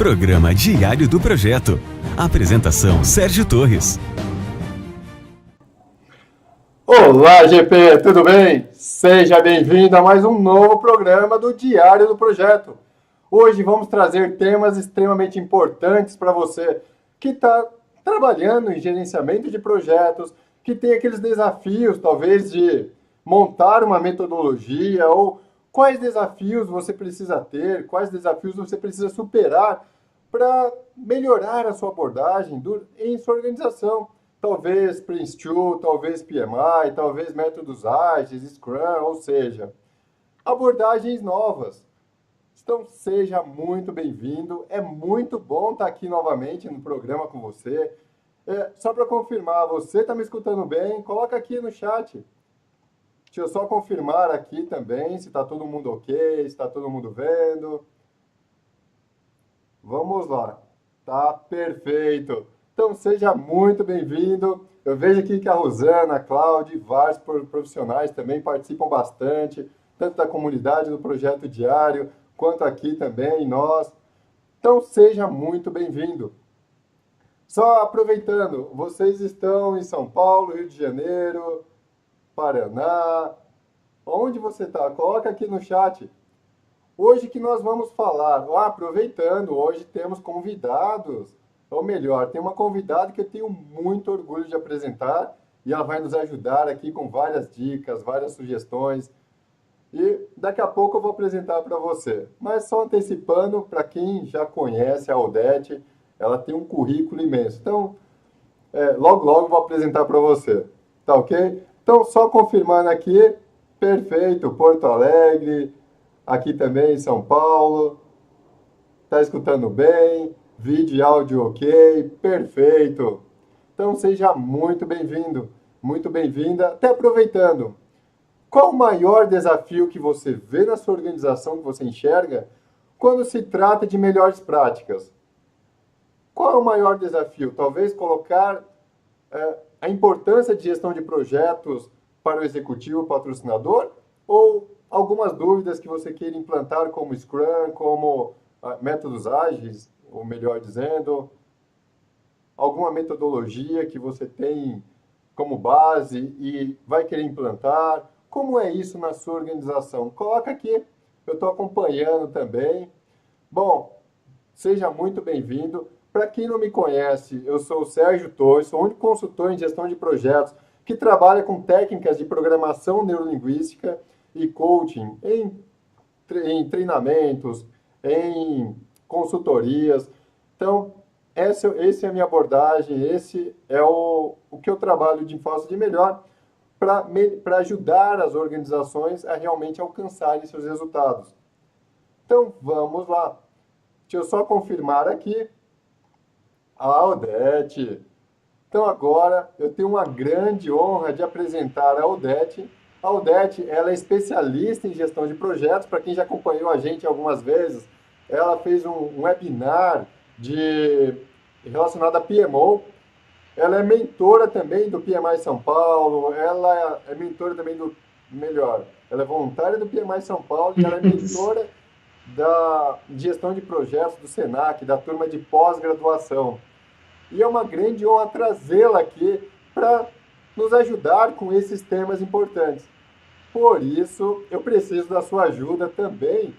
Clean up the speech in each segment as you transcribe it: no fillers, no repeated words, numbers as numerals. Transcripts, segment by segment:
Programa Diário do Projeto. Apresentação Sérgio Torres. Olá, GP, tudo bem? Seja bem-vindo a mais um novo programa do Diário do Projeto. Hoje vamos trazer temas extremamente importantes para você que está trabalhando em gerenciamento de projetos, que tem aqueles desafios, talvez, de montar uma metodologia ou quais desafios você precisa ter, quais desafios você precisa superar para melhorar a sua abordagem em sua organização. Talvez Prince2, talvez PMI, talvez métodos ágeis, Scrum, ou seja, abordagens novas. Então, seja muito bem-vindo. É muito bom estar aqui novamente no programa com você. Só para confirmar, você está me escutando bem? Coloca aqui no chat. Deixa eu só confirmar aqui também se está todo mundo ok, se está todo mundo vendo. Vamos lá. Tá perfeito. Então, seja muito bem-vindo. Eu vejo aqui que a Rosana, a Cláudia e vários profissionais também participam bastante, tanto da comunidade do Projeto Diário, quanto aqui também, nós. Então, seja muito bem-vindo. Só aproveitando, vocês estão em São Paulo, Rio de Janeiro, Paraná. Onde você está? Coloca aqui no chat. Hoje que nós vamos falar, aproveitando, hoje temos convidados, ou melhor, tem uma convidada que eu tenho muito orgulho de apresentar e ela vai nos ajudar aqui com várias dicas, várias sugestões. E daqui a pouco eu vou apresentar para você. Mas só antecipando, para quem já conhece a Odete, ela tem um currículo imenso. Então, logo eu vou apresentar para você. Tá ok? Então, só confirmando aqui, perfeito, Porto Alegre, aqui também São Paulo, tá escutando bem, vídeo e áudio ok, perfeito. Então, seja muito bem-vindo, muito bem-vinda. Até aproveitando, qual o maior desafio que você vê na sua organização, que você enxerga, quando se trata de melhores práticas? Qual é o maior desafio? Talvez colocar a importância de gestão de projetos para o executivo patrocinador? Ou algumas dúvidas que você queira implantar, como Scrum, como métodos ágeis, ou melhor dizendo, alguma metodologia que você tem como base e vai querer implantar? Como é isso na sua organização? Coloca aqui, eu estou acompanhando também. Bom, seja muito bem-vindo. Para quem não me conhece, eu sou o Sérgio Torres, sou o único consultor em gestão de projetos que trabalha com técnicas de programação neurolinguística e coaching em treinamentos, em consultorias. Então, essa é a minha abordagem, esse é o que eu trabalho de forma de melhor para ajudar as organizações a realmente alcançarem seus resultados. Então, vamos lá. Deixa eu só confirmar aqui. A Odete. Então, agora, eu tenho uma grande honra de apresentar a Odete. A Odete, ela é especialista em gestão de projetos. Para quem já acompanhou a gente algumas vezes, ela fez um webinar relacionado a PMO. Ela é mentora também do PMI São Paulo. Ela é mentora também ela é voluntária do PMI São Paulo e ela é mentora da gestão de projetos do SENAC, da turma de pós-graduação. E é uma grande honra trazê-la aqui para nos ajudar com esses temas importantes. Por isso, eu preciso da sua ajuda também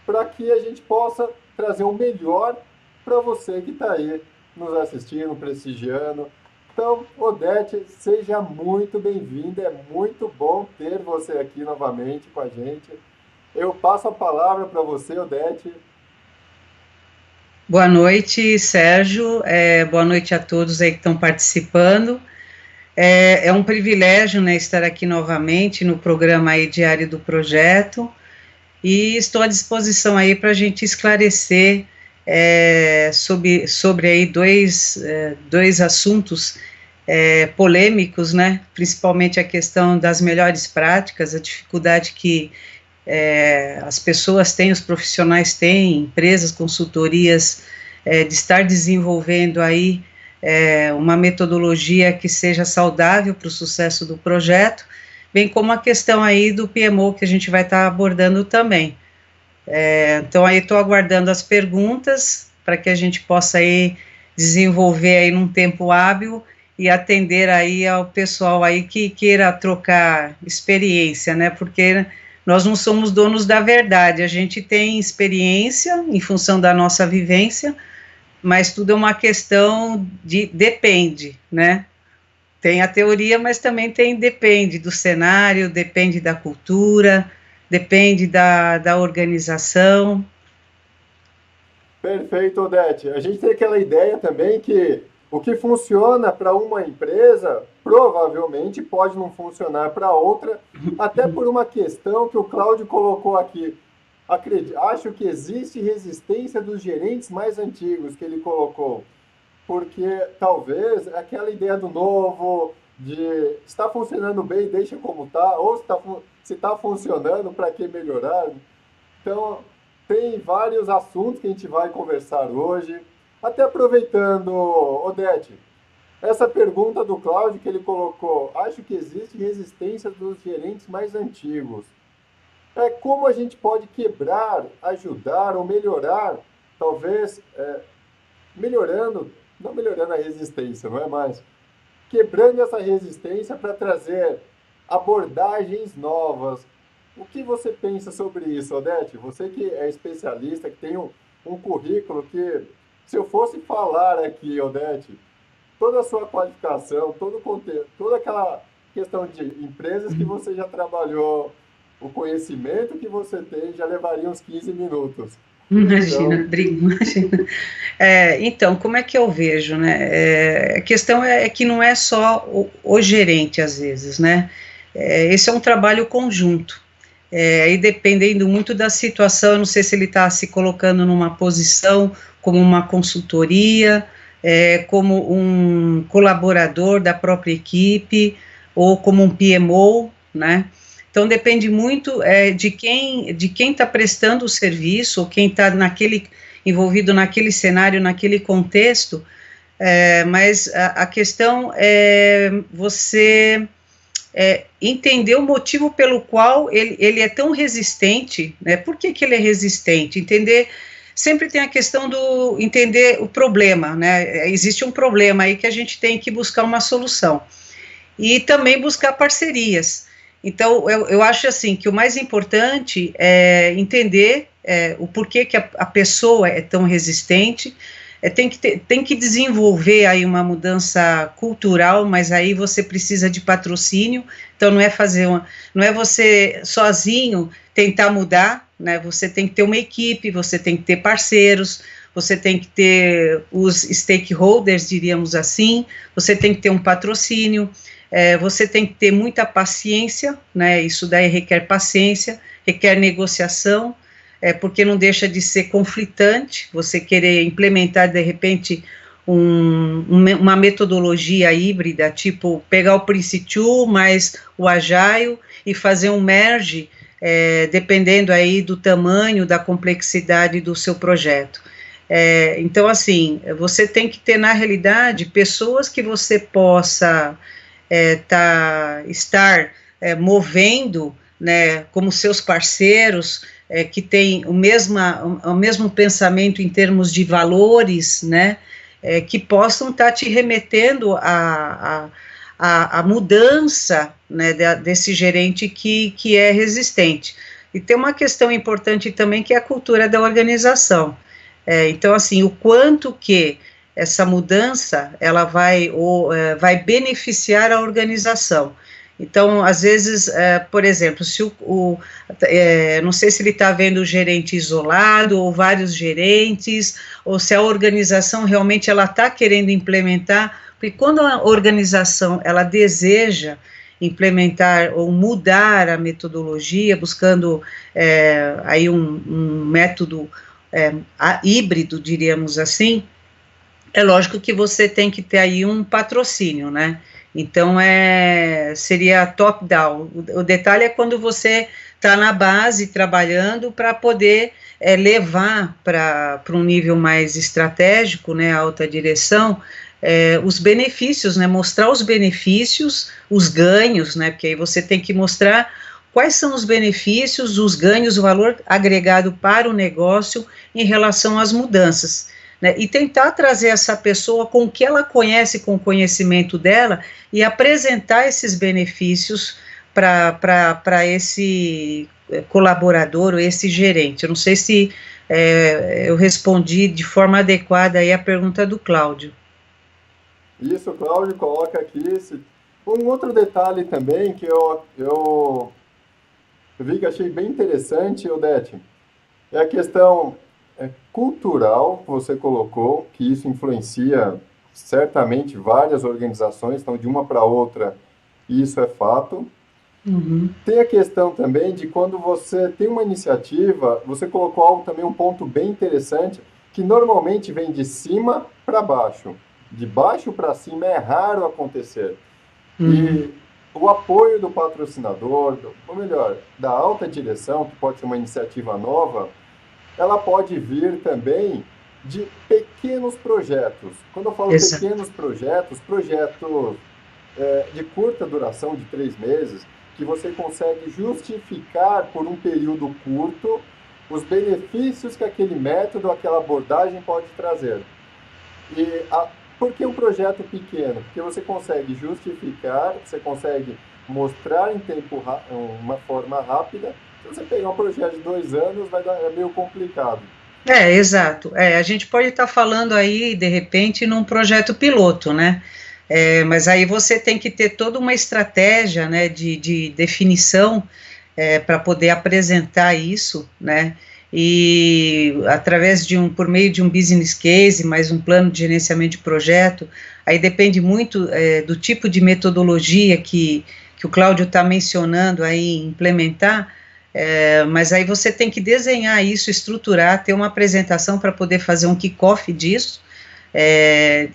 para que a gente possa trazer o melhor para você que está aí nos assistindo, prestigiando. Então, Odete, seja muito bem-vinda. É muito bom ter você aqui novamente com a gente. Eu passo a palavra para você, Odete. Boa noite, Sérgio. Boa noite a todos aí que estão participando. É um privilégio, né, estar aqui novamente no programa aí Diário do Projeto e estou à disposição aí para a gente esclarecer sobre aí dois assuntos polêmicos, né, principalmente a questão das melhores práticas, a dificuldade que as pessoas têm, os profissionais têm, empresas, consultorias, de estar desenvolvendo aí uma metodologia que seja saudável para o sucesso do projeto, bem como a questão aí do PMO que a gente vai estar abordando também. Então aí estou aguardando as perguntas para que a gente possa aí desenvolver aí num tempo hábil e atender aí ao pessoal aí que queira trocar experiência, né, porque nós não somos donos da verdade, a gente tem experiência em função da nossa vivência, mas tudo é uma questão de depende, né, tem a teoria, mas também depende do cenário, depende da cultura, depende da organização. Perfeito, Odete. A gente tem aquela ideia também que o que funciona para uma empresa provavelmente pode não funcionar para outra, até por uma questão que o Cláudio colocou aqui. Acho que existe resistência dos gerentes mais antigos que ele colocou, porque talvez aquela ideia do novo, de está funcionando bem, deixa como está, ou se está funcionando, para que melhorar? Então, tem vários assuntos que a gente vai conversar hoje. Até aproveitando, Odete, essa pergunta do Cláudio que ele colocou, acho que existe resistência dos gerentes mais antigos. Como a gente pode quebrar, ajudar ou melhorar, talvez não melhorando a resistência, não é mais, quebrando essa resistência para trazer abordagens novas. O que você pensa sobre isso, Odete? Você que é especialista, que tem um currículo que, se eu fosse falar aqui, Odete, toda a sua qualificação, todo o conteúdo, toda aquela questão de empresas que você já trabalhou, o conhecimento que você tem, já levaria uns 15 minutos. Imagina, imagina. Então, como é que eu vejo, né? A questão é que não é só o gerente, às vezes, né? Esse é um trabalho conjunto. Aí dependendo muito da situação, eu não sei se ele está se colocando numa posição como uma consultoria, como um colaborador da própria equipe, ou como um PMO, né? Então depende muito de quem está prestando o serviço, ou quem está envolvido naquele cenário, naquele contexto, mas a questão é você entender o motivo pelo qual ele é tão resistente, né? Por que ele é resistente? Sempre tem a questão do entender o problema, né? Existe um problema aí que a gente tem que buscar uma solução. E também buscar parcerias. Então, eu acho assim, que o mais importante é entender o porquê que a pessoa é tão resistente, tem que desenvolver aí uma mudança cultural, mas aí você precisa de patrocínio, então não é você sozinho tentar mudar, né? Você tem que ter uma equipe, você tem que ter parceiros, você tem que ter os stakeholders, diríamos assim, você tem que ter um patrocínio, você tem que ter muita paciência, né? Isso daí requer paciência, requer negociação, porque não deixa de ser conflitante, você querer implementar, de repente, uma metodologia híbrida, tipo, pegar o Prince2 mais o Agile e fazer um merge, dependendo aí do tamanho, da complexidade do seu projeto. Então, assim, você tem que ter, na realidade, pessoas que você possa estar movendo, né, como seus parceiros, que tem o mesmo pensamento em termos de valores, né, que possam estar te remetendo à mudança, né, desse gerente que é resistente. E tem uma questão importante também, que é a cultura da organização. Então, assim, o quanto que essa mudança, ela vai beneficiar a organização. Então, às vezes, por exemplo, se não sei se ele está vendo o gerente isolado, ou vários gerentes, ou se a organização realmente ela está querendo implementar, porque quando a organização ela deseja implementar ou mudar a metodologia, buscando aí um método híbrido, diríamos assim, é lógico que você tem que ter aí um patrocínio, né? Então, seria top-down. O detalhe é quando você está na base trabalhando para poder levar para um nível mais estratégico, né, alta direção, os benefícios, né, mostrar os benefícios, os ganhos, né, porque aí você tem que mostrar quais são os benefícios, os ganhos, o valor agregado para o negócio em relação às mudanças. né, e tentar trazer essa pessoa com o que ela conhece, com o conhecimento dela, e apresentar esses benefícios para esse colaborador ou esse gerente. Eu não sei se eu respondi de forma adequada aí a pergunta do Cláudio. Isso, o Cláudio coloca aqui. Um outro detalhe também que eu vi que achei bem interessante, Odete, é a questão cultural que você colocou, que isso influencia certamente várias organizações, então de uma para outra isso é fato. Uhum. Tem a questão também de quando você tem uma iniciativa, você colocou algo também, um ponto bem interessante, que normalmente vem de cima para baixo. De baixo para cima é raro acontecer. Uhum. E o apoio do patrocinador, ou melhor, da alta direção, que pode ser uma iniciativa nova, ela pode vir também de pequenos projetos. Quando eu falo Exato. pequenos projetos de curta duração, de 3 meses, que você consegue justificar por um período curto os benefícios que aquele método, aquela abordagem pode trazer. Por que um projeto pequeno? Porque você consegue justificar, você consegue mostrar em uma forma rápida. Se você pegar um projeto de 2 anos, é meio complicado. Exato. A gente pode estar falando aí, de repente, num projeto piloto, né? Mas aí você tem que ter toda uma estratégia, né, de definição para poder apresentar isso, né? E através por meio de um business case, mais um plano de gerenciamento de projeto, aí depende muito do tipo de metodologia que o Cláudio está mencionando aí, implementar, mas aí você tem que desenhar isso, estruturar, ter uma apresentação para poder fazer um kickoff disso,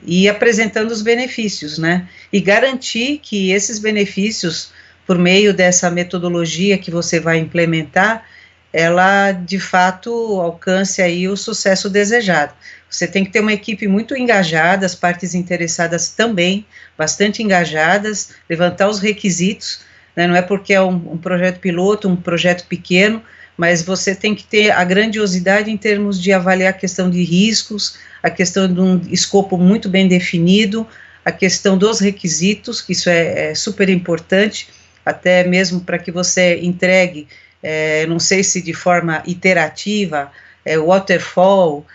e apresentando os benefícios, né, e garantir que esses benefícios, por meio dessa metodologia que você vai implementar, ela, de fato, alcance aí o sucesso desejado. Você tem que ter uma equipe muito engajada, as partes interessadas também, bastante engajadas, levantar os requisitos, né, não é porque é um projeto piloto, um projeto pequeno, mas você tem que ter a grandiosidade em termos de avaliar a questão de riscos, a questão de um escopo muito bem definido, a questão dos requisitos, que isso é super importante, até mesmo para que você entregue, não sei se de forma iterativa, waterfall,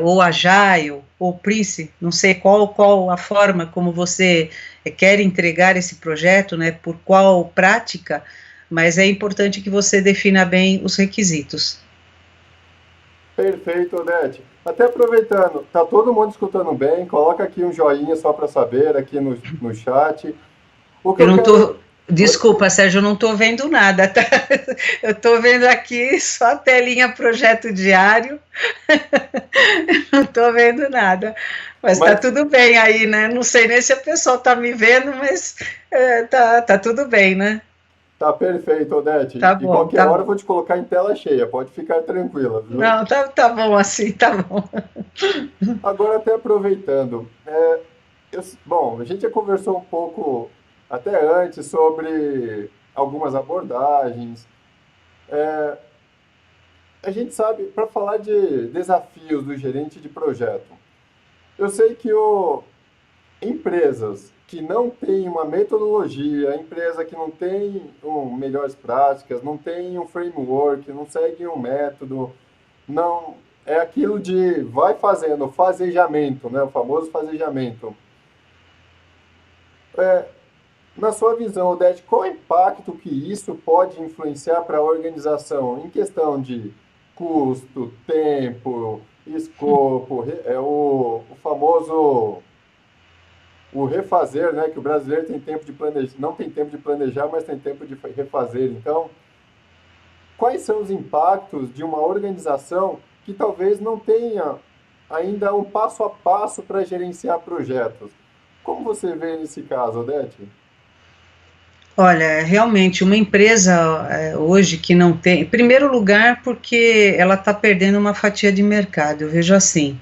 ou agile, ou Prince, não sei qual a forma como você quer entregar esse projeto, né, por qual prática, mas é importante que você defina bem os requisitos. Perfeito, Odete. Até aproveitando, tá todo mundo escutando bem? Coloca aqui um joinha só para saber, aqui no chat. Desculpa, Sérgio, eu não estou vendo nada, tá? Eu estou vendo aqui só a telinha projeto diário, não estou vendo nada, mas tá tudo bem aí, né? Não sei nem se o pessoal tá me vendo, mas tá tudo bem, né? Tá perfeito, Odete. Tá bom, qualquer hora eu vou te colocar em tela cheia, pode ficar tranquila, viu? Não, tá bom assim, tá bom. Agora, até aproveitando, bom, a gente já conversou um pouco até antes sobre algumas abordagens. A gente sabe, para falar de desafios do gerente de projeto, eu sei que empresas que não têm uma metodologia, empresa que não tem melhores práticas, não tem um framework, não segue um método, não é aquilo de vai fazendo, fazejamento, né, o famoso fazejamento. Na sua visão, Odete, qual é o impacto que isso pode influenciar para a organização em questão de custo, tempo, escopo, o famoso refazer, né? Que o brasileiro tem tempo de planejar, não tem tempo de planejar, mas tem tempo de refazer. Então, quais são os impactos de uma organização que talvez não tenha ainda um passo a passo para gerenciar projetos? Como você vê nesse caso, Odete? Olha, realmente, uma empresa hoje que não tem... Em primeiro lugar, porque ela está perdendo uma fatia de mercado, eu vejo assim.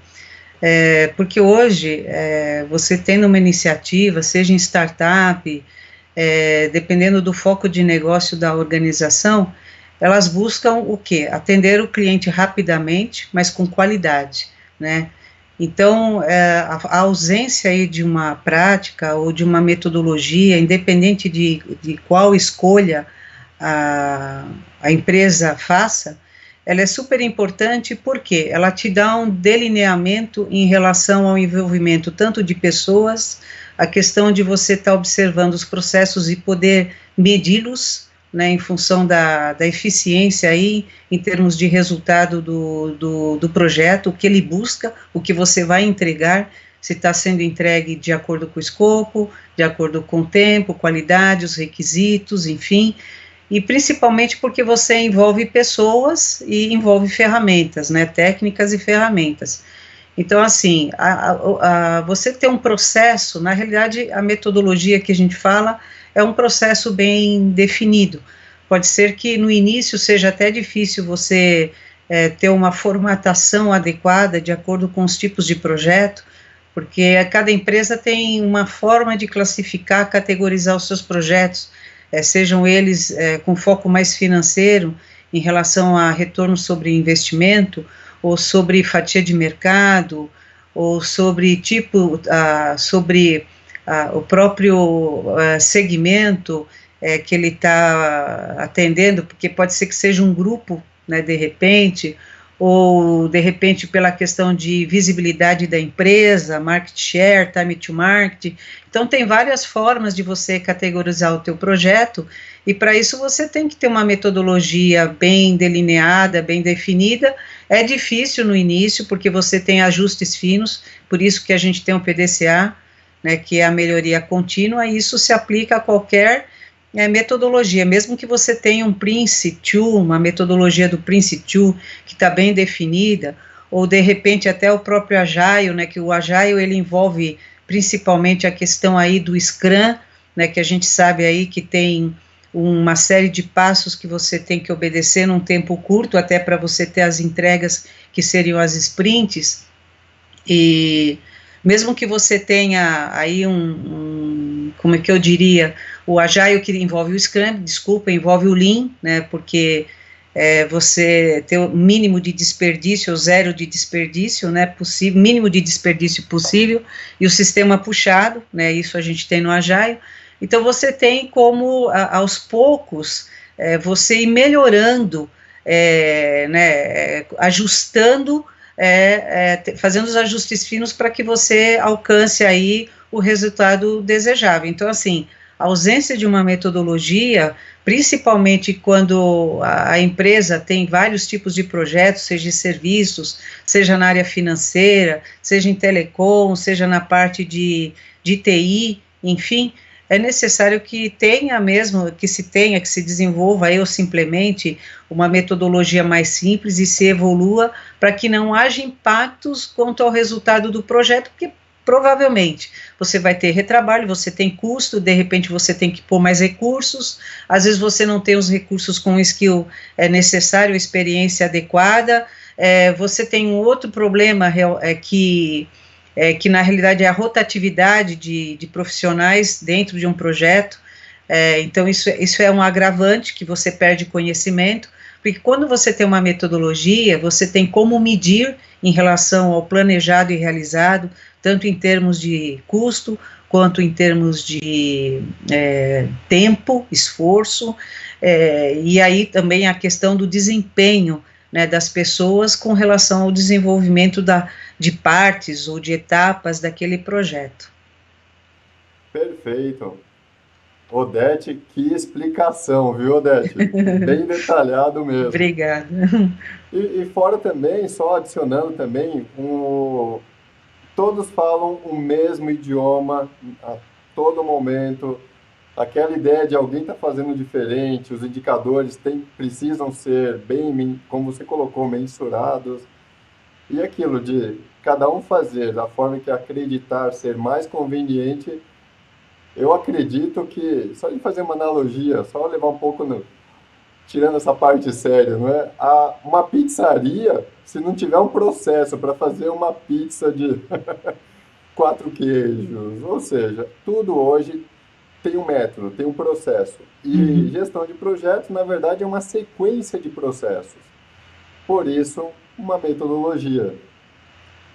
Porque hoje, você tendo uma iniciativa, seja em startup, dependendo do foco de negócio da organização, elas buscam o quê? Atender o cliente rapidamente, mas com qualidade, né? Então, a ausência aí de uma prática ou de uma metodologia, independente de qual escolha a empresa faça, ela é super importante porque ela te dá um delineamento em relação ao envolvimento tanto de pessoas, a questão de você estar observando os processos e poder medi-los, né, em função da eficiência aí, em termos de resultado do projeto, o que ele busca, o que você vai entregar, se está sendo entregue de acordo com o escopo, de acordo com o tempo, qualidade, os requisitos, enfim, e principalmente porque você envolve pessoas e envolve ferramentas, né, técnicas e ferramentas. Então, assim, você ter um processo, na realidade, a metodologia que a gente fala é um processo bem definido. Pode ser que no início seja até difícil você ter uma formatação adequada de acordo com os tipos de projeto, porque cada empresa tem uma forma de classificar, categorizar os seus projetos, sejam eles com foco mais financeiro, em relação a retorno sobre investimento, ou sobre fatia de mercado, ou sobre tipo, sobre o próprio segmento que ele está atendendo, porque pode ser que seja um grupo, né, de repente, ou de repente pela questão de visibilidade da empresa, market share, time to market. Então tem várias formas de você categorizar o teu projeto, e para isso você tem que ter uma metodologia bem delineada, bem definida. É difícil no início, porque você tem ajustes finos, por isso que a gente tem o PDCA, né, que é a melhoria contínua, e isso se aplica a qualquer metodologia, mesmo que você tenha um Prince2, uma metodologia do Prince2 que está bem definida, ou de repente até o próprio Agile, né, que o Agile ele envolve principalmente a questão aí do Scrum, né, que a gente sabe aí que tem uma série de passos que você tem que obedecer num tempo curto, até para você ter as entregas que seriam as sprints, e mesmo que você tenha aí como é que eu diria, o Agile que envolve o Scrum, envolve o Lean, né, porque você ter o mínimo de desperdício, ou zero de desperdício, né, possível, mínimo de desperdício possível, e o sistema puxado, né, isso a gente tem no Agile. Então você tem como, aos poucos, você ir melhorando, né, ajustando, fazendo os ajustes finos para que você alcance aí o resultado desejável. Então, assim, a ausência de uma metodologia, principalmente quando a empresa tem vários tipos de projetos, seja de serviços, seja na área financeira, seja em telecom, seja na parte de TI, enfim, é necessário que tenha mesmo, que se desenvolva aí, ou simplesmente uma metodologia mais simples e se evolua para que não haja impactos quanto ao resultado do projeto, porque provavelmente você vai ter retrabalho, você tem custo, de repente você tem que pôr mais recursos, às vezes você não tem os recursos com o skill necessário, experiência adequada, você tem um outro problema que na realidade é a rotatividade de profissionais dentro de um projeto, então isso é um agravante, que você perde conhecimento, porque quando você tem uma metodologia, você tem como medir em relação ao planejado e realizado, tanto em termos de custo, quanto em termos de tempo, esforço, e aí também a questão do desempenho, né, das pessoas com relação ao desenvolvimento de partes ou de etapas daquele projeto. Perfeito. Odete, que explicação, viu, Odete? Bem detalhado mesmo. Obrigada. E fora também, só adicionando também, todos falam o mesmo idioma a todo momento, aquela ideia de alguém estar fazendo diferente, os indicadores precisam ser bem, como você colocou, mensurados, e aquilo de cada um fazer da forma que acreditar ser mais conveniente. Eu acredito que, só de fazer uma analogia, só levar um pouco, tirando essa parte séria, não é? Uma pizzaria, se não tiver um processo para fazer uma pizza de 4 queijos, ou seja, tudo hoje tem um método, tem um processo. E gestão de projetos, na verdade, é uma sequência de processos. Por isso, uma metodologia.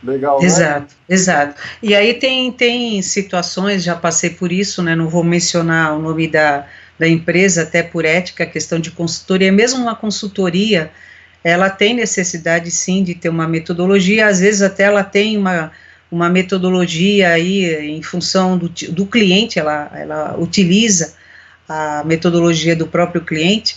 Legal, né? Exato, exato. E aí tem situações, já passei por isso, né? Não vou mencionar o nome da empresa, até por ética, questão de consultoria, mesmo uma consultoria, ela tem necessidade sim de ter uma metodologia, às vezes até ela tem uma metodologia aí em função do cliente, ela utiliza a metodologia do próprio cliente,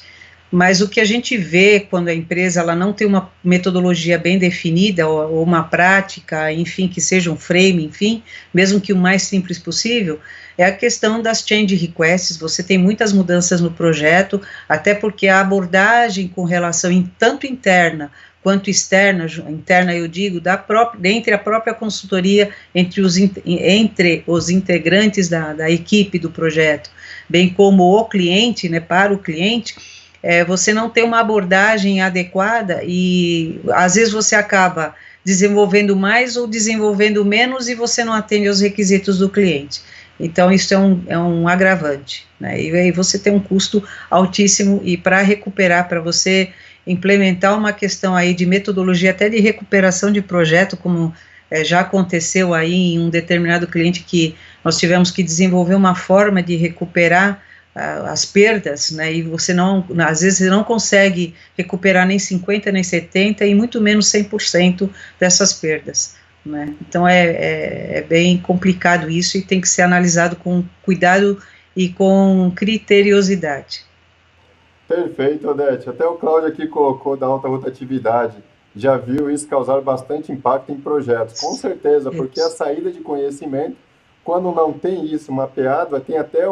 mas o que a gente vê quando a empresa ela não tem uma metodologia bem definida, ou uma prática, enfim, que seja um frame, enfim, mesmo que o mais simples possível, é a questão das change requests. Você tem muitas mudanças no projeto, até porque a abordagem com relação tanto interna quanto externa, interna eu digo, entre a própria consultoria, entre os integrantes da equipe do projeto, bem como o cliente, né, para o cliente, você não tem uma abordagem adequada e às vezes você acaba desenvolvendo mais ou desenvolvendo menos e você não atende aos requisitos do cliente. Então, isso é um agravante, né? E aí você tem um custo altíssimo e para recuperar, para você implementar uma questão aí de metodologia até de recuperação de projeto, como já aconteceu aí em um determinado cliente que nós tivemos que desenvolver uma forma de recuperar as perdas, né, e você não, às vezes você não consegue recuperar nem 50, nem 70 e muito menos 100% dessas perdas, né, então é bem complicado isso e tem que ser analisado com cuidado e com criteriosidade. Perfeito, Odete. Até o Cláudio aqui colocou da alta rotatividade. Já viu isso causar bastante impacto em projetos. Com certeza, porque a saída de conhecimento, quando não tem isso mapeado, tem até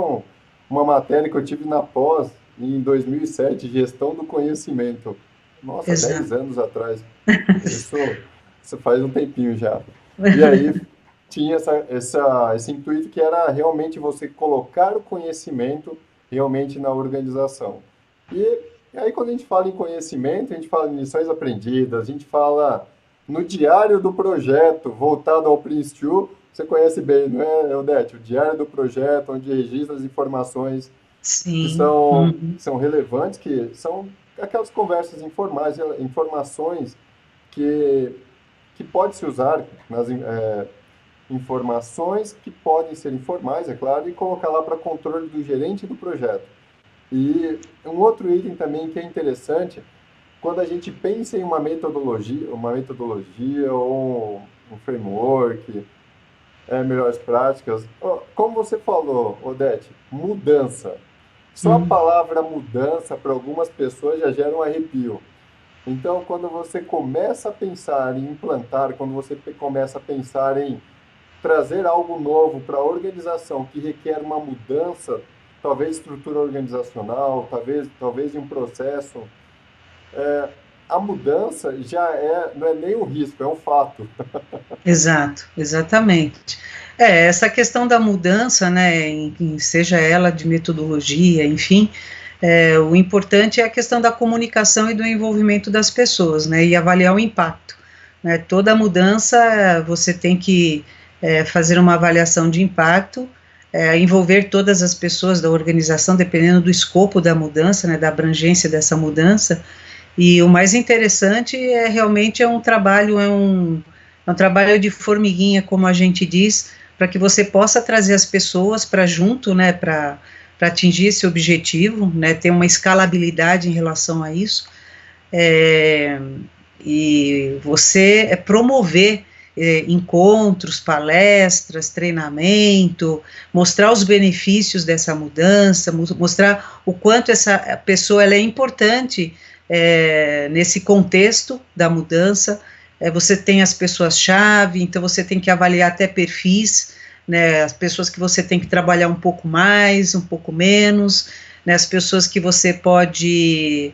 uma matéria que eu tive na pós, em 2007, Gestão do Conhecimento. Nossa, Exato. 10 anos atrás. Isso faz um tempinho já. E aí tinha esse intuito que era realmente você colocar o conhecimento realmente na organização. E aí quando a gente fala em conhecimento, a gente fala em lições aprendidas, a gente fala no diário do projeto, voltado ao Prince2, você conhece bem, não é, Eudete? O diário do projeto, onde registra as informações que Sim. são relevantes, que são aquelas conversas informais, informações que pode se usar nas informações que podem ser informais, é claro, e colocar lá para controle do gerente do projeto. E um outro item também que é interessante, quando a gente pensa em uma metodologia ou um framework, melhores práticas, como você falou, Odete, mudança. Só a palavra mudança para algumas pessoas já gera um arrepio. Então, quando você começa a pensar em implantar, quando você começa a pensar em trazer algo novo para a organização que requer uma mudança, talvez estrutura organizacional, talvez em um processo, a mudança não é nem um risco, é um fato. Exato, exatamente. Essa questão da mudança, né, seja ela de metodologia, enfim, o importante é a questão da comunicação e do envolvimento das pessoas, né, e avaliar o impacto, né. Toda mudança você tem que fazer uma avaliação de impacto, envolver todas as pessoas da organização, dependendo do escopo da mudança, né, da abrangência dessa mudança, e o mais interessante realmente um trabalho, é um trabalho de formiguinha, como a gente diz, para que você possa trazer as pessoas para junto, né, para atingir esse objetivo, né, ter uma escalabilidade em relação a isso, e você promover encontros, palestras, treinamento, mostrar os benefícios dessa mudança, mostrar o quanto essa pessoa ela é importante nesse contexto da mudança. Você tem as pessoas-chave, então você tem que avaliar até perfis, né, as pessoas que você tem que trabalhar um pouco mais, um pouco menos, né, as pessoas que você pode,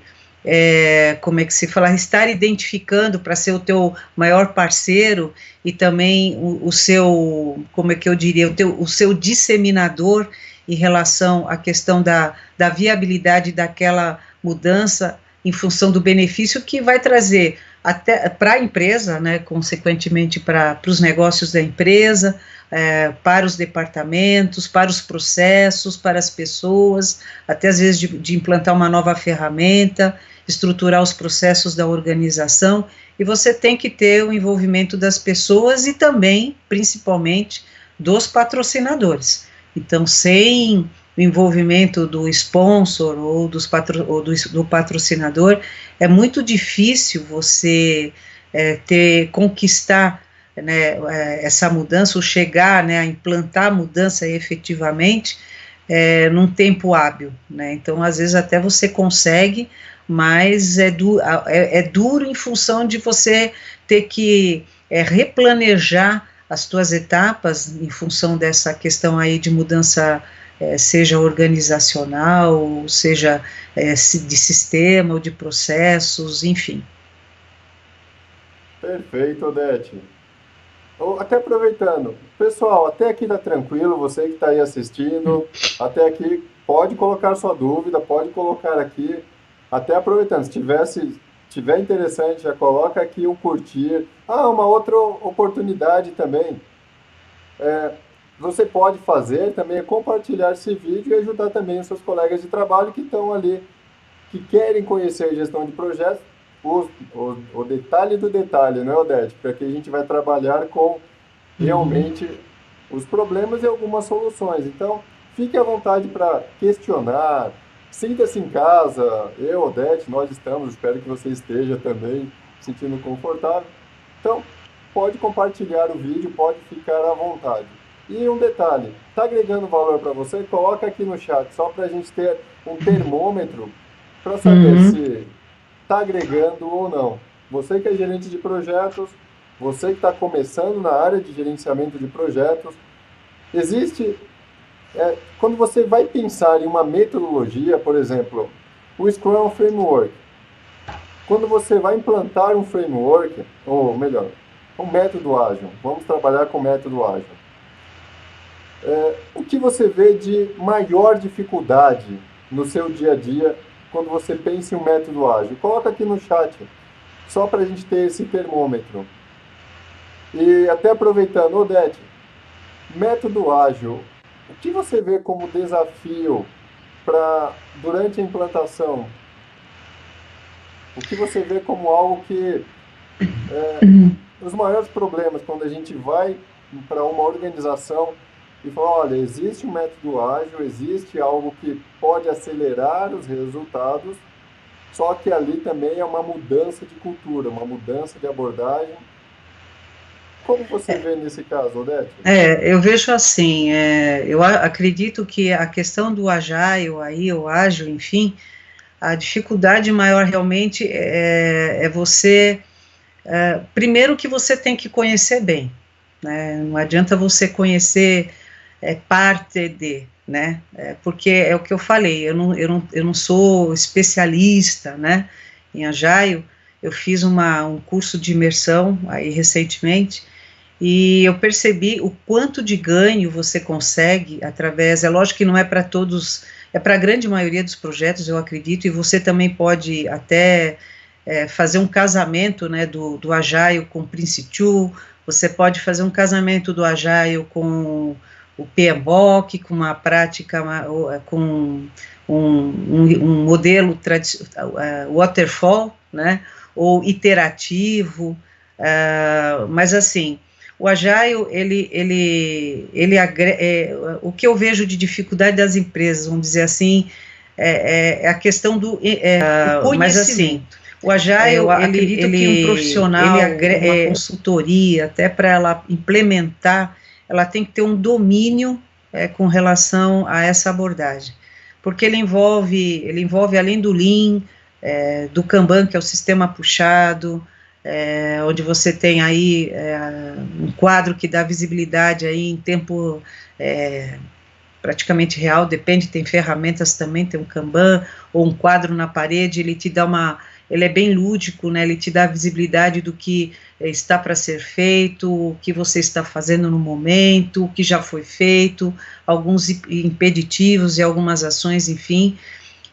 como é que se fala, estar identificando para ser o teu maior parceiro e também o seu, como é que eu diria, o seu disseminador em relação à questão da viabilidade daquela mudança em função do benefício que vai trazer até para a empresa, né, consequentemente para os negócios da empresa, para os departamentos, para os processos, para as pessoas, até às vezes de implantar uma nova ferramenta, estruturar os processos da organização, e você tem que ter o envolvimento das pessoas e também, principalmente, dos patrocinadores. Então, sem o envolvimento do sponsor ou do patrocinador, é muito difícil você conquistar, né, essa mudança, ou chegar, né, a implantar a mudança efetivamente num tempo hábil, né? Então, às vezes até você consegue, mas é duro em função de você ter que replanejar as suas etapas em função dessa questão aí de mudança, seja organizacional, seja de sistema ou de processos, enfim. Perfeito, Odete. Até aproveitando, pessoal, até aqui tá tranquilo, você que está aí assistindo, até aqui pode colocar sua dúvida, pode colocar aqui, até aproveitando, se tiver interessante, já coloca aqui um curtir. Uma outra oportunidade também, você pode fazer também é compartilhar esse vídeo e ajudar também os seus colegas de trabalho que estão ali, que querem conhecer gestão de projetos, o detalhe do detalhe, né, Odete? Porque aqui a gente vai trabalhar com realmente os problemas e algumas soluções. Então, fique à vontade para questionar, sinta-se em casa, eu, Odete, nós estamos, espero que você esteja também se sentindo confortável. Então, pode compartilhar o vídeo, pode ficar à vontade. E um detalhe, está agregando valor para você? Coloca aqui no chat, só para a gente ter um termômetro para saber se está agregando ou não. Você que é gerente de projetos, você que está começando na área de gerenciamento de projetos, existe, quando você vai pensar em uma metodologia, por exemplo, o Scrum é um framework. Quando você vai implantar um framework, ou melhor, um método ágil, vamos trabalhar com método ágil. O que você vê de maior dificuldade no seu dia a dia quando você pensa em um método ágil? Coloca aqui no chat, só para a gente ter esse termômetro. E até aproveitando, Odete, método ágil, o que você vê como desafio durante a implantação? O que você vê como algo que... os maiores problemas quando a gente vai para uma organização e fala, olha, existe um método ágil, existe algo que pode acelerar os resultados, só que ali também é uma mudança de cultura, uma mudança de abordagem. Como você vê nesse caso, Odete? Eu vejo assim, eu acredito que a questão do agile, o ágil, enfim, a dificuldade maior realmente é você, primeiro que você tem que conhecer bem, né? Não adianta você conhecer parte de, né? Porque é o que eu falei, eu não sou especialista, né, em agile. Eu fiz um curso de imersão aí recentemente, e eu percebi o quanto de ganho você consegue através, é lógico que não é para todos, é para a grande maioria dos projetos, eu acredito, e você também pode até fazer um casamento, né, do Agile com Prince2, você pode fazer um casamento do Agile com o PMBOK, com uma prática, com um modelo waterfall, né, ou iterativo, mas assim, o Agile, o que eu vejo de dificuldade das empresas, vamos dizer assim, é a questão do mas assim, o Agile, eu acredito que um profissional, uma consultoria, até para ela implementar, ela tem que ter um domínio com relação a essa abordagem, porque ele envolve além do Lean, do Kanban, que é o sistema puxado, onde você tem aí um quadro que dá visibilidade aí em tempo praticamente real, depende, tem ferramentas também, tem um Kanban, ou um quadro na parede, ele te dá ele é bem lúdico, né, ele te dá visibilidade do que está para ser feito, o que você está fazendo no momento, o que já foi feito, alguns impeditivos e algumas ações, enfim.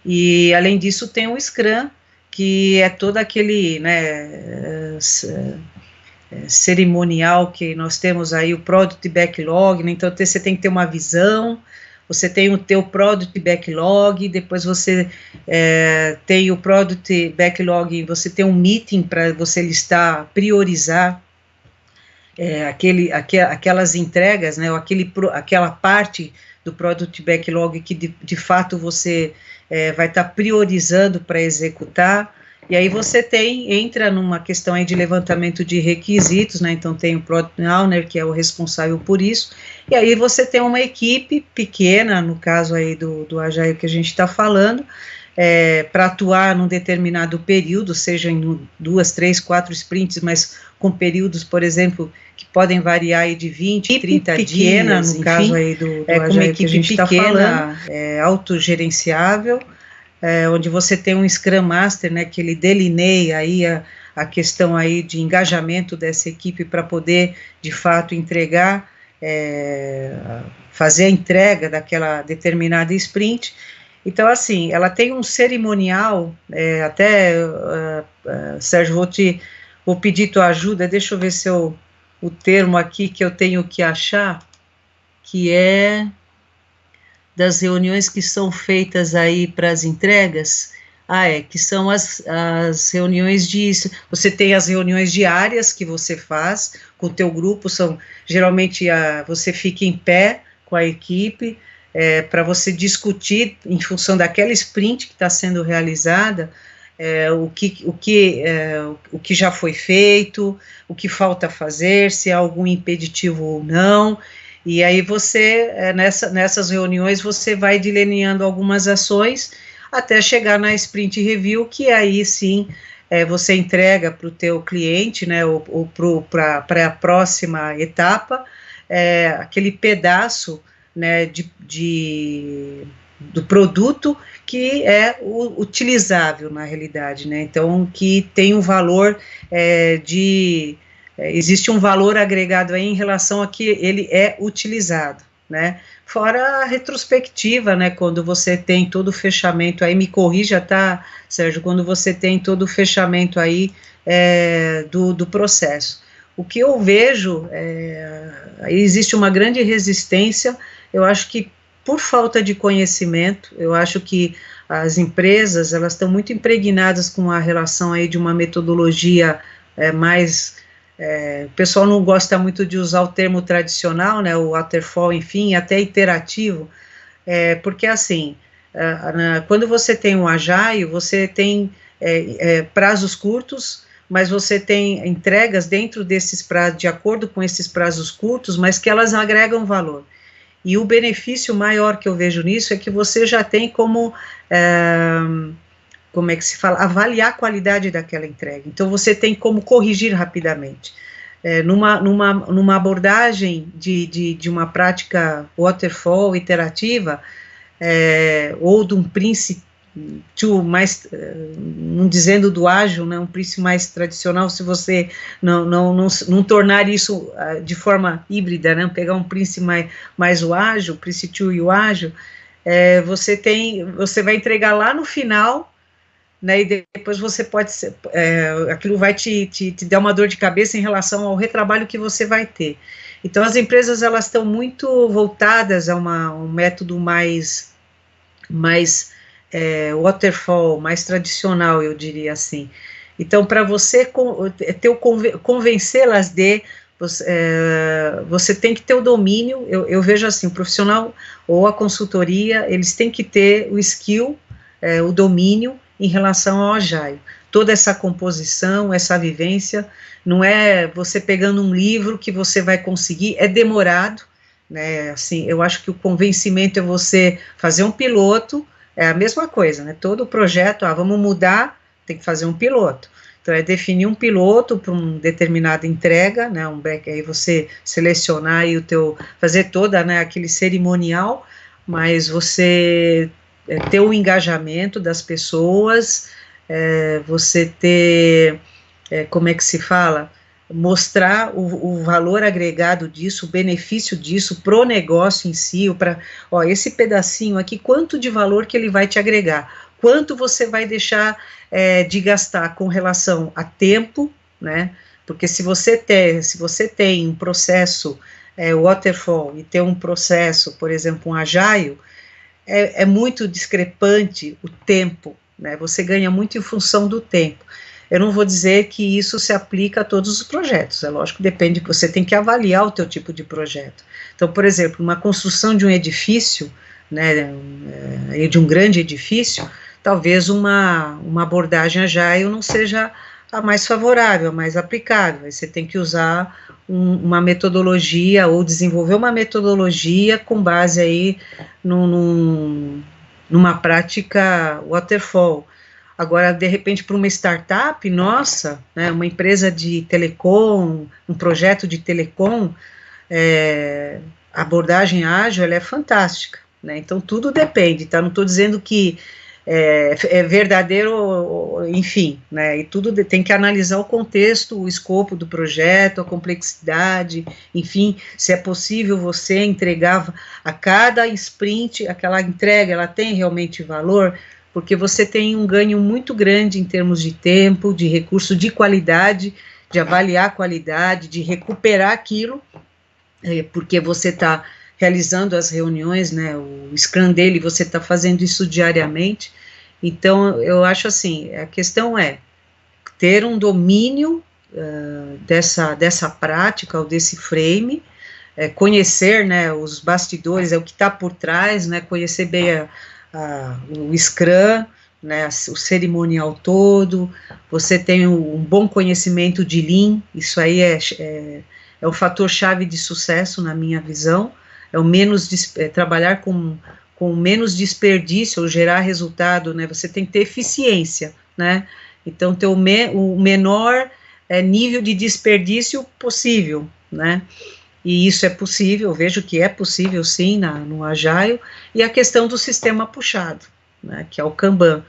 E além disso tem o Scrum, que é todo aquele, né, cerimonial que nós temos aí, o Product Backlog, né? Então você tem que ter uma visão, você tem o teu Product Backlog, depois você tem o Product Backlog, você tem um meeting para você listar, priorizar aquelas entregas, né, ou aquela parte do Product Backlog que de fato você vai estar priorizando para executar. E aí você entra numa questão aí de levantamento de requisitos, né, então tem o Product Owner, que é o responsável por isso, e aí você tem uma equipe pequena, no caso aí do Agile que a gente está falando, para atuar num determinado período, seja em 2, 3, 4 sprints, mas com períodos, por exemplo, que podem variar aí de 20, 30 pequena, dias, no enfim, caso aí do Agile que a gente está falando, autogerenciável, onde você tem um Scrum Master, né, que ele delineia aí a questão aí de engajamento dessa equipe para poder, de fato, entregar, fazer a entrega daquela determinada sprint. Então, assim, ela tem um cerimonial, Sérgio, vou pedir tua ajuda, deixa eu ver se o termo aqui que eu tenho que achar, que é das reuniões que são feitas aí para as entregas, que são as reuniões você tem as reuniões diárias que você faz com o teu grupo, geralmente você fica em pé com a equipe, para você discutir em função daquela sprint que está sendo realizada, o que já foi feito, o que falta fazer, se há algum impeditivo ou não. E aí você, nessas reuniões, você vai delineando algumas ações até chegar na sprint review, que aí sim você entrega para o teu cliente, né, ou para a próxima etapa, aquele pedaço, né, do produto que é utilizável na realidade, né, então que tem um valor existe um valor agregado aí em relação a que ele é utilizado, né, fora a retrospectiva, né, quando você tem todo o fechamento, aí me corrija, tá, Sérgio, quando você tem todo o fechamento aí do processo. O que eu vejo, existe uma grande resistência, eu acho que por falta de conhecimento, eu acho que as empresas, elas estão muito impregnadas com a relação aí de uma metodologia mais... o pessoal não gosta muito de usar o termo tradicional, né, o waterfall, enfim, até iterativo, porque assim, quando você tem um Agile, você tem prazos curtos, mas você tem entregas dentro desses prazos, de acordo com esses prazos curtos, mas que elas agregam valor. E o benefício maior que eu vejo nisso é que você já tem como é que se fala, avaliar a qualidade daquela entrega. Então, você tem como corrigir rapidamente. Numa abordagem de uma prática waterfall iterativa, ou de um Prince mais, não dizendo do ágil, né, um Prince mais tradicional, se você não tornar isso de forma híbrida, né, pegar um Prince mais o ágil, Prince 2 e o ágil, você vai entregar lá no final, né, e depois você pode aquilo vai te dar uma dor de cabeça em relação ao retrabalho que você vai ter. Então as empresas, elas estão muito voltadas a um método mais waterfall, mais tradicional, eu diria assim. Então, para você convencê-las você tem que ter o domínio, eu vejo assim, o profissional ou a consultoria, eles têm que ter o skill, o domínio em relação ao Agile. Toda essa composição, essa vivência, não é você pegando um livro que você vai conseguir, é demorado, né, assim, eu acho que o convencimento é você fazer um piloto, é a mesma coisa, né, todo projeto, vamos mudar, tem que fazer um piloto. Então, é definir um piloto para uma determinada entrega, né, aí você selecionar aí fazer toda, né, aquele cerimonial, mas você ter o engajamento das pessoas, você ter, como é que se fala, mostrar o valor agregado disso, o benefício disso pro negócio em si, esse pedacinho aqui, quanto de valor que ele vai te agregar, quanto você vai deixar de gastar com relação a tempo, né? Porque se você tem um processo waterfall e tem um processo, por exemplo, um agile, é muito discrepante o tempo, né? Você ganha muito em função do tempo. Eu não vou dizer que isso se aplica a todos os projetos, é lógico, depende, você tem que avaliar o teu tipo de projeto. Então, por exemplo, uma construção de um edifício, né, de um grande edifício, talvez uma abordagem agile não seja a mais favorável, a mais aplicável. Aí você tem que usar uma metodologia, ou desenvolver uma metodologia com base aí numa prática waterfall. Agora, de repente, para uma startup, nossa, né, uma empresa de telecom, um projeto de telecom, a abordagem ágil, ela é fantástica, né? Então, tudo depende, tá? Não estou dizendo que é verdadeiro, enfim, né? E tudo tem que analisar o contexto, o escopo do projeto, a complexidade, enfim, se é possível você entregar a cada sprint, aquela entrega, ela tem realmente valor, porque você tem um ganho muito grande em termos de tempo, de recurso, de qualidade, de avaliar a qualidade, de recuperar aquilo, porque você está realizando as reuniões, né, o Scrum dele, você está fazendo isso diariamente. Então, eu acho assim, a questão é ter um domínio dessa prática, ou desse frame, conhecer, né, os bastidores, o que está por trás, né, conhecer bem o Scrum, né, o cerimonial todo, você tem um bom conhecimento de Lean, isso aí é o fator-chave de sucesso, na minha visão, trabalhar com menos desperdício, ou gerar resultado, né, você tem que ter eficiência, né, então ter o menor nível de desperdício possível, né, e isso é possível, eu vejo que é possível sim no Agile, e a questão do sistema puxado, né, que é o Kanban.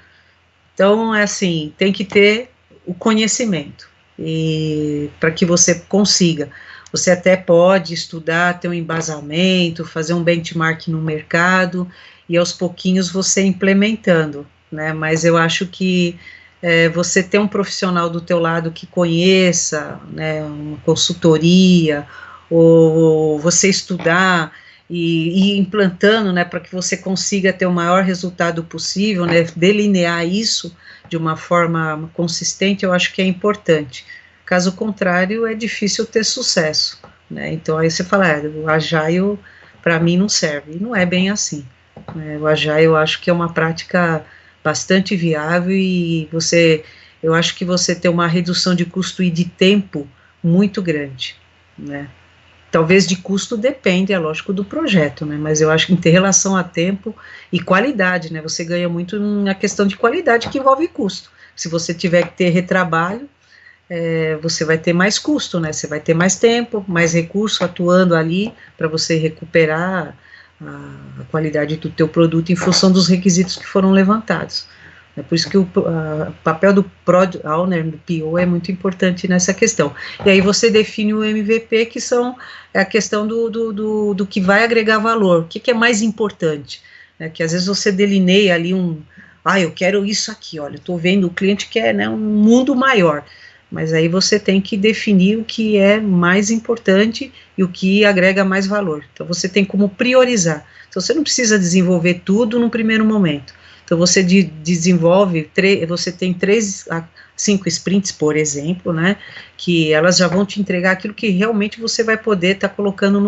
Então, assim, tem que ter o conhecimento, e para que você consiga. Você até pode estudar, ter um embasamento, fazer um benchmark no mercado, e aos pouquinhos você implementando, né, mas eu acho que você ter um profissional do teu lado que conheça, né, uma consultoria, ou você estudar e ir implantando, né, para que você consiga ter o maior resultado possível, né, delinear isso de uma forma consistente, eu acho que é importante. Caso contrário, é difícil ter sucesso, né, então aí você fala, o Agile para mim não serve, e não é bem assim, né? O Agile eu acho que é uma prática bastante viável, e eu acho que você tem uma redução de custo e de tempo muito grande, né. Talvez de custo depende, é lógico, do projeto, né, mas eu acho que em relação a tempo e qualidade, né, você ganha muito na questão de qualidade, que envolve custo. Se você tiver que ter retrabalho, você vai ter mais custo, né, você vai ter mais tempo, mais recurso atuando ali, para você recuperar a qualidade do teu produto em função dos requisitos que foram levantados. É por isso que o papel do Product Owner, do PO, é muito importante nessa questão. E aí você define o MVP, que são a questão do que vai agregar valor, o que é mais importante, né, que às vezes você delineia ali eu quero isso aqui, olha, eu estou vendo, o cliente quer, né, um mundo maior, mas aí você tem que definir o que é mais importante e o que agrega mais valor. Então você tem como priorizar. Então você não precisa desenvolver tudo no primeiro momento. Então você desenvolve, você tem 3 a 5 sprints, por exemplo, né, que elas já vão te entregar aquilo que realmente você vai poder estar colocando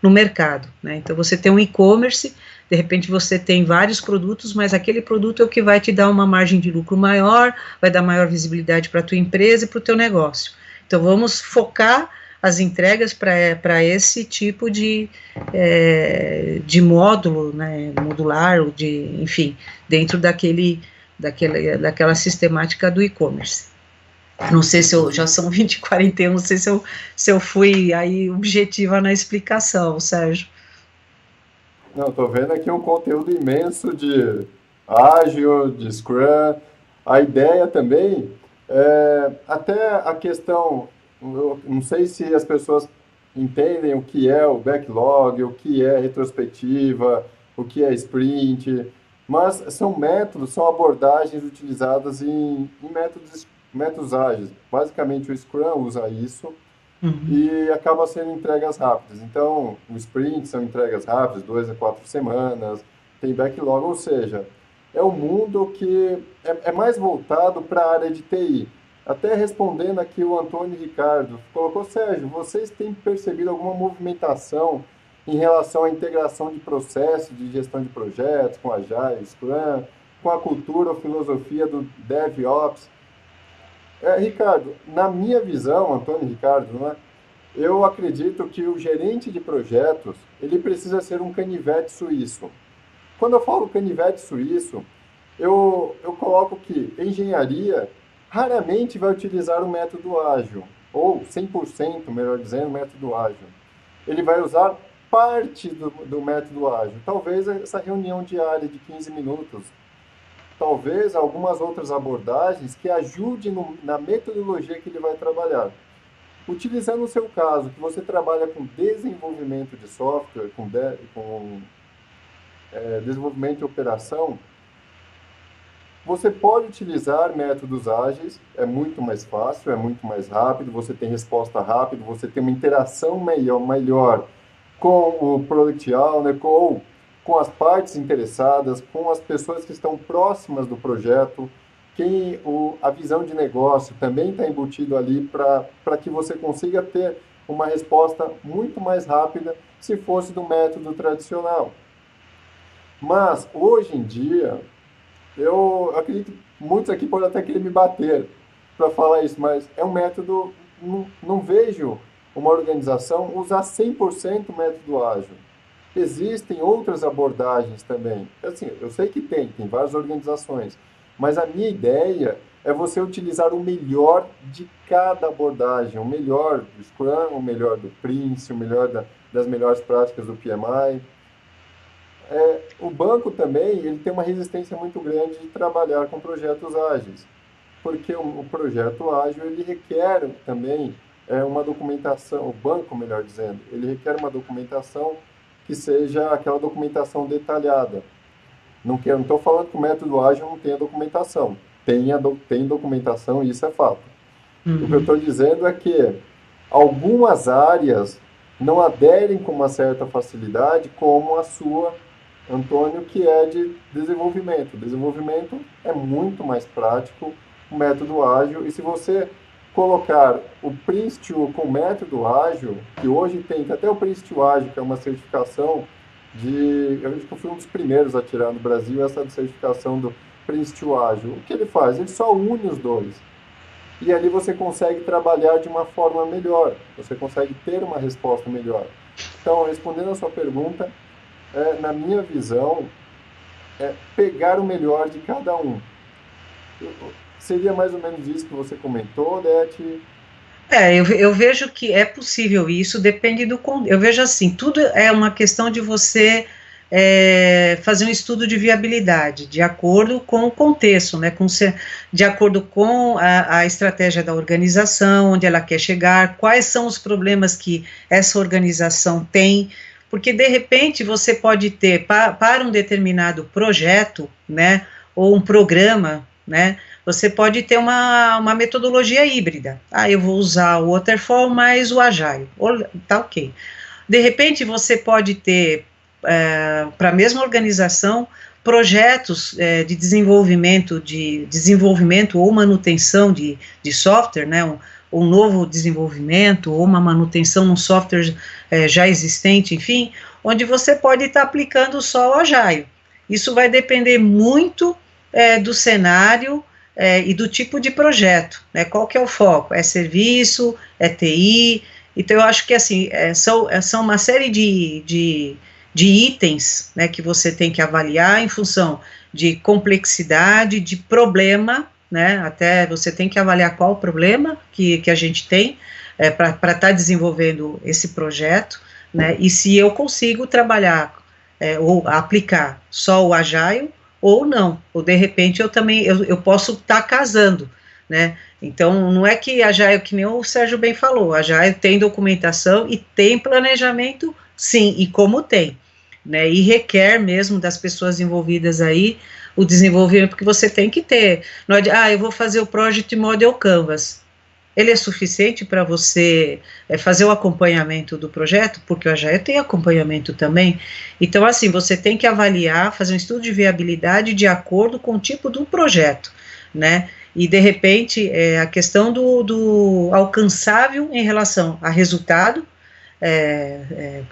no mercado, né. Então você tem um e-commerce, de repente você tem vários produtos, mas aquele produto é o que vai te dar uma margem de lucro maior, vai dar maior visibilidade para a tua empresa e para o teu negócio. Então vamos focar as entregas para esse tipo de módulo, né, modular, ou enfim, dentro daquela sistemática do e-commerce. Não sei se já são 20h41, não sei se eu fui aí objetiva na explicação, Sérgio. Não, estou vendo aqui um conteúdo imenso de Agile, de Scrum. A ideia também até a questão, eu não sei se as pessoas entendem o que é o backlog, o que é retrospectiva, o que é sprint. Mas são abordagens utilizadas em métodos ágeis. Basicamente, o Scrum usa isso Uhum. e acaba sendo entregas rápidas. Então, o sprint são entregas rápidas, 2 a 4 semanas, tem backlog, ou seja, é um mundo que é mais voltado para a área de TI. Até respondendo aqui o Antônio Ricardo, colocou, Sérgio, vocês têm percebido alguma movimentação em relação à integração de processos de gestão de projetos com Agile, Scrum, com a cultura ou filosofia do DevOps? Ricardo, na minha visão, Antônio Ricardo, não é? Eu acredito que o gerente de projetos, ele precisa ser um canivete suíço. Quando eu falo canivete suíço, eu coloco que engenharia raramente vai utilizar o método ágil, ou 100%, melhor dizendo, o método ágil. Ele vai usar parte do método ágil, talvez essa reunião diária de 15 minutos, talvez algumas outras abordagens que ajudem na metodologia que ele vai trabalhar. Utilizando o seu caso, que você trabalha com desenvolvimento de software, com desenvolvimento e operação, você pode utilizar métodos ágeis, é muito mais fácil, é muito mais rápido, você tem resposta rápida, você tem uma interação melhor com o Product Owner, com as partes interessadas, com as pessoas que estão próximas do projeto, a visão de negócio também está embutido ali para que você consiga ter uma resposta muito mais rápida se fosse do método tradicional. Mas, hoje em dia, eu acredito que muitos aqui podem até querer me bater para falar isso, mas é um método, não vejo uma organização usar 100% o método ágil. Existem outras abordagens também. Assim, eu sei que tem várias organizações, mas a minha ideia é você utilizar o melhor de cada abordagem, o melhor do Scrum, o melhor do Prince, o melhor das melhores práticas do PMI. O banco também ele tem uma resistência muito grande de trabalhar com projetos ágeis, porque o projeto ágil ele requer também uma documentação, o banco, melhor dizendo, ele requer uma documentação que seja aquela documentação detalhada. Não estou falando que o método ágil não tenha documentação, tem documentação e isso é fato. O que eu estou dizendo é que algumas áreas não aderem com uma certa facilidade, como a sua, Antônio, que é de desenvolvimento. O desenvolvimento é muito mais prático, o método ágil, e se você colocar o Prince2 com o método ágil, que hoje tem até o Prince2 ágil, que é uma certificação eu acho que eu fui um dos primeiros a tirar no Brasil essa certificação do Prince2 ágil. O que ele faz? Ele só une os dois. E ali você consegue trabalhar de uma forma melhor, você consegue ter uma resposta melhor. Então, respondendo a sua pergunta, na minha visão, pegar o melhor de cada um. Seria mais ou menos isso que você comentou, Odete? Eu vejo que é possível isso, depende do... Eu vejo assim, tudo é uma questão de você fazer um estudo de viabilidade, de acordo com o contexto, né, de acordo com a estratégia da organização, onde ela quer chegar, quais são os problemas que essa organização tem, porque de repente você pode ter, para um determinado projeto, né, ou um programa, né, você pode ter uma metodologia híbrida. Eu vou usar o Waterfall mais o Agile, tá ok. De repente você pode ter, para a mesma organização, projetos de desenvolvimento ou manutenção de software, né, um novo desenvolvimento ou uma manutenção num software já existente, enfim, onde você pode estar aplicando só o Agile. Isso vai depender muito do cenário e do tipo de projeto, né, qual que é o foco, é serviço, é TI, então eu acho que assim, são uma série de itens, né, que você tem que avaliar em função de complexidade, de problema, né, até você tem que avaliar qual o problema que a gente tem para estar desenvolvendo esse projeto, né, e se eu consigo trabalhar ou aplicar só o Agile, ou não, ou de repente eu posso estar casando, né, então não é que Agile, que nem o Sérgio bem falou, Agile tem documentação e tem planejamento, sim, e como tem, né, e requer mesmo das pessoas envolvidas aí o desenvolvimento, porque você tem que ter, não é eu vou fazer o Project Model Canvas, ele é suficiente para você fazer o acompanhamento do projeto, porque o Agile tem acompanhamento também, então assim, você tem que avaliar, fazer um estudo de viabilidade de acordo com o tipo do projeto, né, e de repente a questão do alcançável em relação a resultado,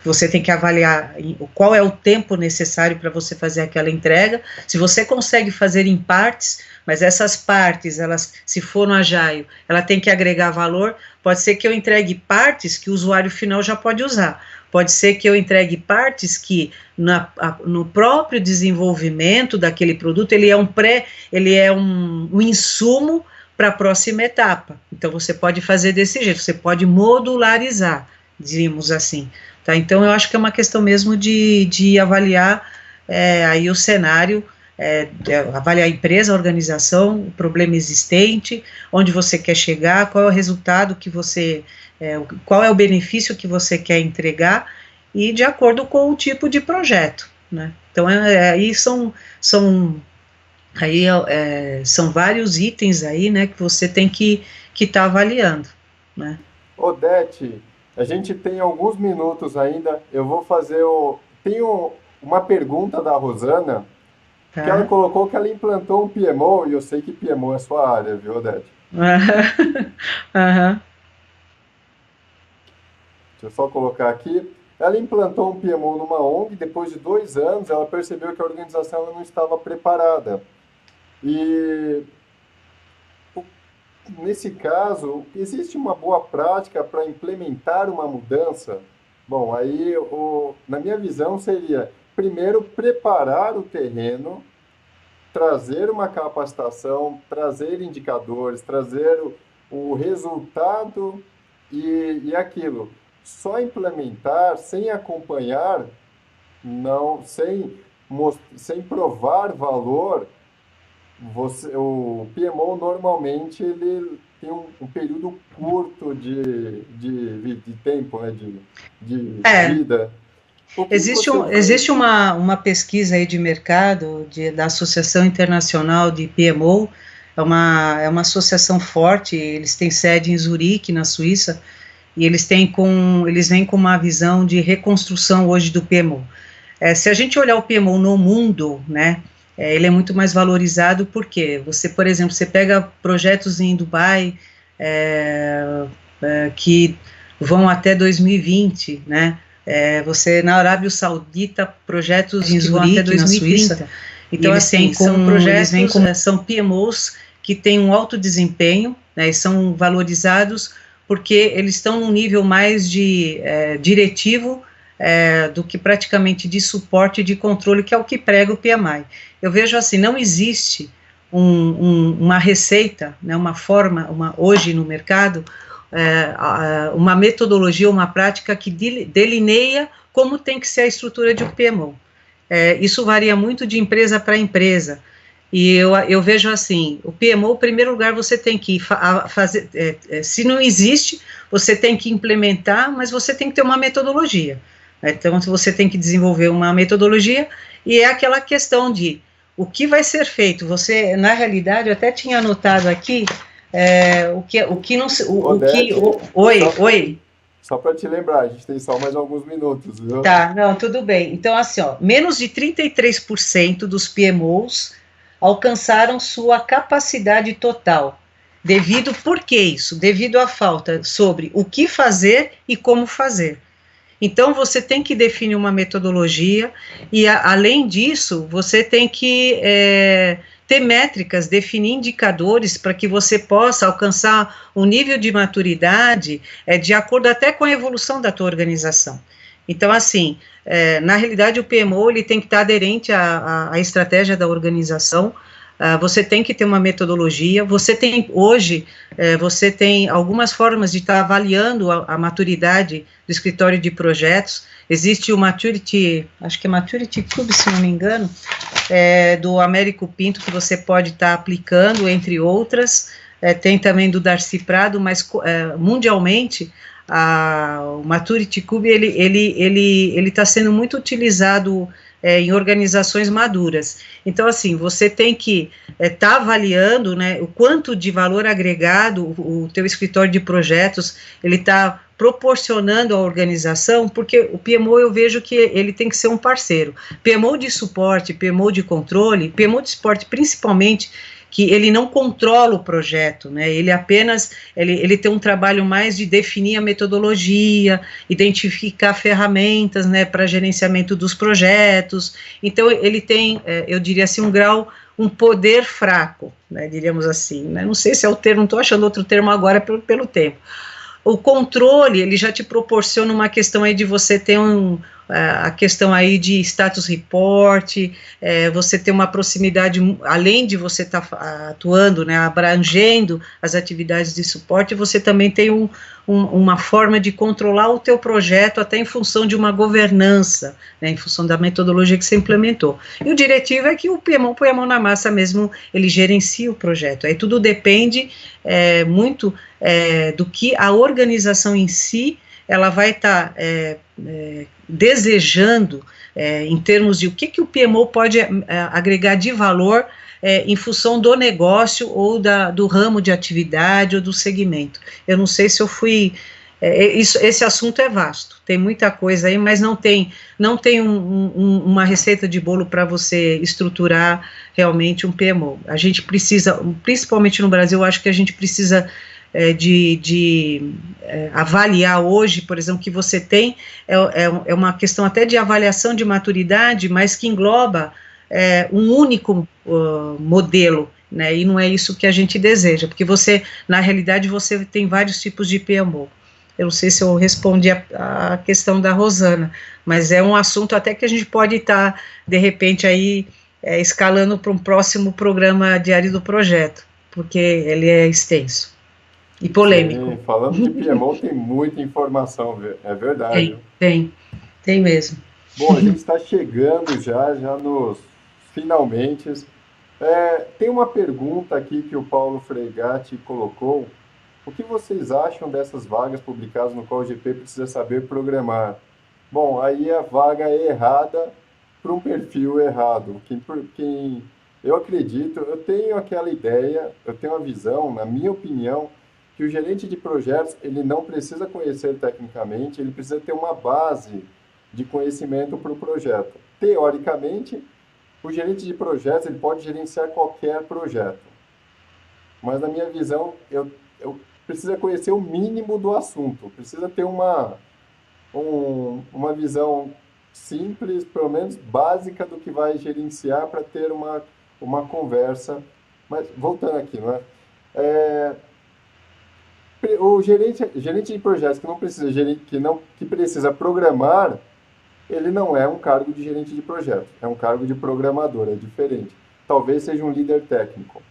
você tem que avaliar qual é o tempo necessário para você fazer aquela entrega, se você consegue fazer em partes, mas essas partes, elas, se for no Agile, ela tem que agregar valor, pode ser que eu entregue partes que o usuário final já pode usar, pode ser que eu entregue partes que no próprio desenvolvimento daquele produto, ele é um insumo para a próxima etapa, então você pode fazer desse jeito, você pode modularizar, diríamos assim, tá? Então eu acho que é uma questão mesmo de avaliar aí o cenário, avaliar a empresa, a organização, o problema existente, onde você quer chegar, qual é o resultado que você, qual é o benefício que você quer entregar, e de acordo com o tipo de projeto, né? Então aí são vários itens aí, né, que você tem que estar avaliando, né? Odete, a gente tem alguns minutos ainda, eu vou fazer Tenho uma pergunta da Rosana, que ela colocou que ela implantou um PMO, e eu sei que PMO é sua área, viu, Odete? Aham. Deixa eu só colocar aqui. Ela implantou um PMO numa ONG, depois de 2 anos, ela percebeu que a organização não estava preparada. E nesse caso, existe uma boa prática para implementar uma mudança? Bom, aí na minha visão seria, primeiro, preparar o terreno, trazer uma capacitação, trazer indicadores, trazer o resultado e aquilo. Só implementar, sem acompanhar, sem provar valor, o PMO normalmente ele tem um período curto de tempo, né, de vida. Existe uma pesquisa aí de mercado da Associação Internacional de PMO, é uma associação forte, eles têm sede em Zurique, na Suíça, e eles vêm com uma visão de reconstrução hoje do PMO. Se a gente olhar o PMO no mundo, né, ele é muito mais valorizado porque você, por exemplo, você pega projetos em Dubai que vão até 2020, né, você na Arábia Saudita, projetos em Zurique, na Suíça, então assim, são PMOs que têm um alto desempenho, né, e são valorizados porque eles estão num nível mais de diretivo do que praticamente de suporte e de controle, que é o que prega o PMI. Eu vejo assim, não existe uma receita, né, uma forma, hoje no mercado, uma metodologia, uma prática que delineia como tem que ser a estrutura de um PMO. Isso varia muito de empresa para empresa, e eu vejo assim, o PMO, em primeiro lugar, você tem que fazer, se não existe, você tem que implementar, mas você tem que ter uma metodologia. Então, você tem que desenvolver uma metodologia, e é aquela questão de o que vai ser feito. Você, na realidade, eu até tinha anotado aqui, Oi. Só para te lembrar, a gente tem só mais alguns minutos, viu? Tá, não, tudo bem. Então, assim, menos de 33% dos PMOs alcançaram sua capacidade total. Por que isso? Devido à falta sobre o que fazer e como fazer. Então, você tem que definir uma metodologia e, além disso, você tem que ter métricas, definir indicadores para que você possa alcançar um nível de maturidade de acordo até com a evolução da tua organização. Então, assim, na realidade, o PMO ele tem que estar aderente à estratégia da organização. Você tem que ter uma metodologia, você tem algumas formas de estar avaliando a maturidade do escritório de projetos. Existe o Maturity, acho que é Maturity Cube, se não me engano, do Américo Pinto, que você pode estar aplicando, entre outras. tem também do Darcy Prado, mas mundialmente o Maturity Cube ele está sendo muito utilizado em organizações maduras. Então, assim, você tem que estar avaliando, né, o quanto de valor agregado o teu escritório de projetos ele está proporcionando à organização, porque o PMO eu vejo que ele tem que ser um parceiro. PMO de suporte, PMO de controle, PMO de suporte principalmente, que ele não controla o projeto, né, ele apenas, ele tem um trabalho mais de definir a metodologia, identificar ferramentas, né, para gerenciamento dos projetos, então ele tem, eu diria assim, um poder fraco, né, diríamos assim, né, não sei se é o termo, não estou achando outro termo agora pelo tempo. O controle, ele já te proporciona uma questão aí de você ter a questão aí de status report, você ter uma proximidade, além de você estar atuando, né, abrangendo as atividades de suporte, você também tem uma forma de controlar o teu projeto até em função de uma governança, né, em função da metodologia que você implementou. E o diretivo é que o PMO põe a mão na massa mesmo, ele gerencia o projeto. Aí tudo depende muito do que a organização em si ela vai estar desejando em termos de o que o PMO pode agregar de valor em função do negócio ou do ramo de atividade ou do segmento. Eu não sei se eu fui... esse assunto é vasto, tem muita coisa aí, mas não tem uma receita de bolo para você estruturar realmente um PMO. A gente precisa, principalmente no Brasil, eu acho que a gente precisa de avaliar hoje, por exemplo, que você tem, é uma questão até de avaliação de maturidade, mas que engloba um único modelo, né, e não é isso que a gente deseja, porque na realidade, você tem vários tipos de PMO. Eu não sei se eu respondi a questão da Rosana, mas é um assunto até que a gente pode estar, de repente, aí escalando para um próximo programa Diário do Projeto, porque ele é extenso e polêmico. Sim, falando de PMO, tem muita informação, é verdade. Tem mesmo. Bom, a gente está chegando já nos finalmente. Tem uma pergunta aqui que o Paulo Fregatti colocou. O que vocês acham dessas vagas publicadas no qual o GP precisa saber programar? Bom, aí a vaga é errada para um perfil errado. Quem eu acredito, eu tenho aquela ideia, eu tenho a visão, na minha opinião, que o gerente de projetos, ele não precisa conhecer tecnicamente, ele precisa ter uma base de conhecimento para o projeto. Teoricamente, o gerente de projetos, ele pode gerenciar qualquer projeto. Mas, na minha visão, eu preciso conhecer o mínimo do assunto, precisa ter uma visão simples, pelo menos básica, do que vai gerenciar para ter uma conversa. Mas, voltando aqui, não é? O gerente de projetos que precisa programar, ele não é um cargo de gerente de projeto, é um cargo de programador, é diferente. Talvez seja um líder técnico.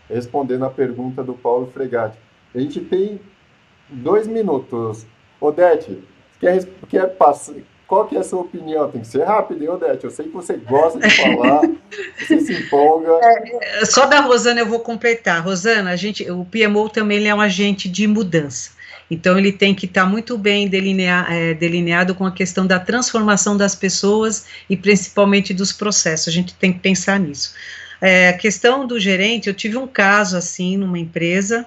Respondendo a pergunta do Paulo Fregatti. A gente tem 2 minutos. Odete, quer passar? Qual que é a sua opinião? Tem que ser rápido, hein, Odete? Eu sei que você gosta de falar, você se empolga. Só da Rosana eu vou completar. Rosana, o PMO também ele é um agente de mudança. Então, ele tem que estar muito bem delineado com a questão da transformação das pessoas e principalmente dos processos. A gente tem que pensar nisso. A questão do gerente, eu tive um caso assim numa empresa,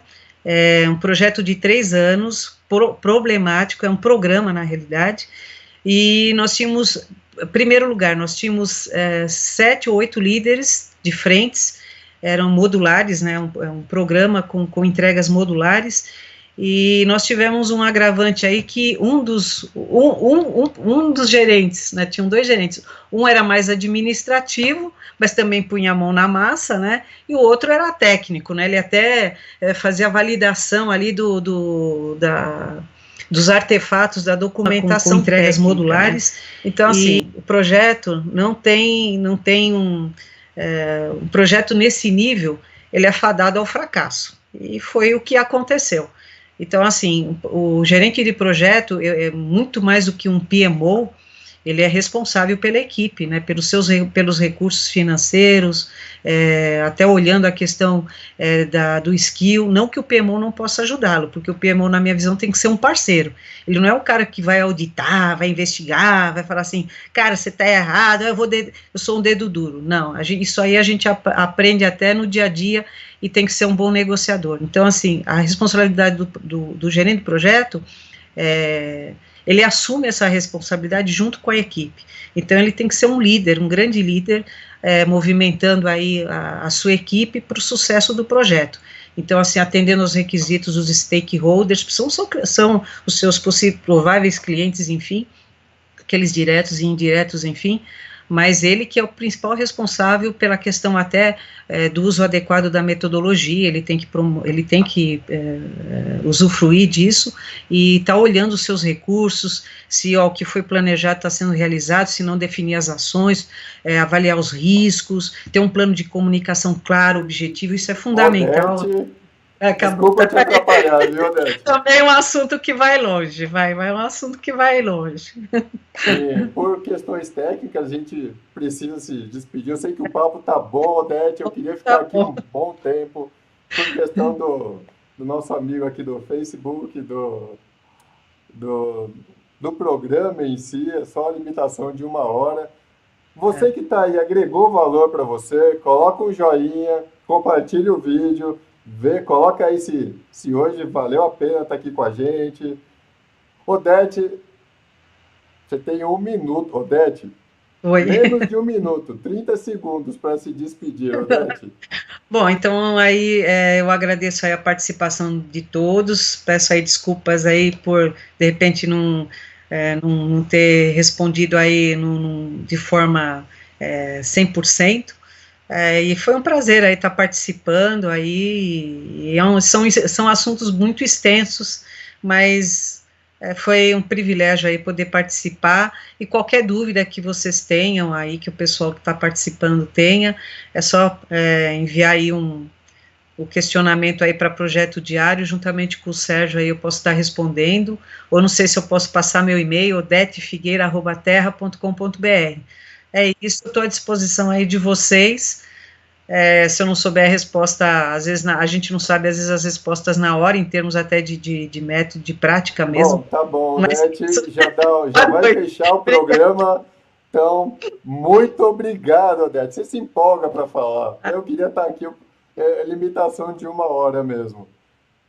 um projeto de 3 anos, problemático, é um programa na realidade, e nós tínhamos, em primeiro lugar, nós tínhamos 7 ou 8 líderes de frentes, eram modulares, né, um programa com entregas modulares, e nós tivemos um agravante aí que um dos gerentes, né, tinham 2 gerentes, um era mais administrativo, mas também punha a mão na massa, né, e o outro era técnico, né, ele até fazia a validação ali dos artefatos da documentação, com entregas técnica, modulares, né? Então, assim, o projeto não tem um projeto nesse nível, ele é fadado ao fracasso, e foi o que aconteceu. Então, assim, o gerente de projeto é muito mais do que um PMO, ele é responsável pela equipe, né, pelos recursos financeiros, até olhando a questão do skill, não que o PMO não possa ajudá-lo, porque o PMO, na minha visão, tem que ser um parceiro, ele não é o cara que vai auditar, vai investigar, vai falar assim, cara, você está errado, eu sou um dedo duro, não, isso aí a gente aprende até no dia a dia, e tem que ser um bom negociador. Então, assim, a responsabilidade do gerente do projeto, ele assume essa responsabilidade junto com a equipe. Então, ele tem que ser um líder, um grande líder, movimentando aí a sua equipe para o sucesso do projeto. Então, assim, atendendo aos requisitos dos stakeholders, são os seus prováveis clientes, enfim, aqueles diretos e indiretos, enfim, mas ele que é o principal responsável pela questão até do uso adequado da metodologia, ele tem que usufruir disso e está olhando os seus recursos, se o que foi planejado está sendo realizado, se não definir as ações, avaliar os riscos, ter um plano de comunicação claro, objetivo, isso é fundamental. Desculpa te atrapalhar, viu, Odete? Também é um assunto que vai longe, vai um assunto que vai longe. Sim, por questões técnicas, a gente precisa se despedir. Eu sei que o papo tá bom, Odete, eu queria ficar aqui um bom tempo, por questão do nosso amigo aqui do Facebook, do programa em si, é só a limitação de 1 hora. Você que está aí, agregou valor para você, coloca um joinha, compartilha o vídeo, coloca aí se hoje valeu a pena estar aqui com a gente. Odete, você tem 1 minuto, Odete. Oi. Menos de 1 minuto, 30 segundos para se despedir, Odete. Bom, então aí eu agradeço aí a participação de todos, peço aí desculpas aí por, de repente, não ter respondido aí de forma 100%, e foi um prazer aí estar participando aí, são assuntos muito extensos, mas foi um privilégio aí poder participar, e qualquer dúvida que vocês tenham aí, que o pessoal que está participando tenha, é só enviar aí o questionamento aí para Projeto Diário, juntamente com o Sérgio aí eu posso estar respondendo, ou não sei se eu posso passar meu e-mail, odetefigueira@terra.com.br. É isso, eu estou à disposição aí de vocês. Se eu não souber a resposta, às vezes a gente não sabe, às vezes, as respostas na hora, em termos até de método, de prática mesmo. Bom, tá bom, Odete, já vai fechar o programa, então, muito obrigado, Odete, você se empolga para falar, eu queria estar aqui, limitação de 1 hora mesmo.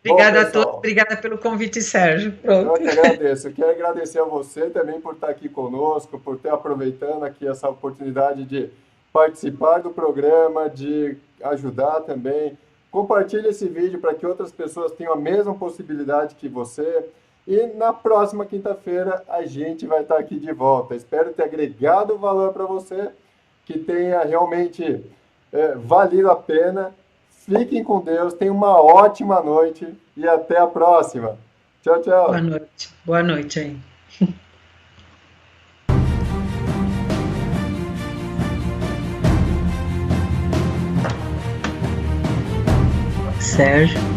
Obrigada a todos, obrigada pelo convite, Sérgio. Pronto. Eu que agradeço, quero agradecer a você também por estar aqui conosco, por ter aproveitando aqui essa oportunidade de participar do programa, de ajudar também. Compartilhe esse vídeo para que outras pessoas tenham a mesma possibilidade que você. E na próxima quinta-feira a gente vai estar aqui de volta. Espero ter agregado valor para você, que tenha realmente valido a pena. Fiquem com Deus, tenham uma ótima noite e até a próxima. Tchau, tchau. Boa noite. Boa noite aí. Sérgio.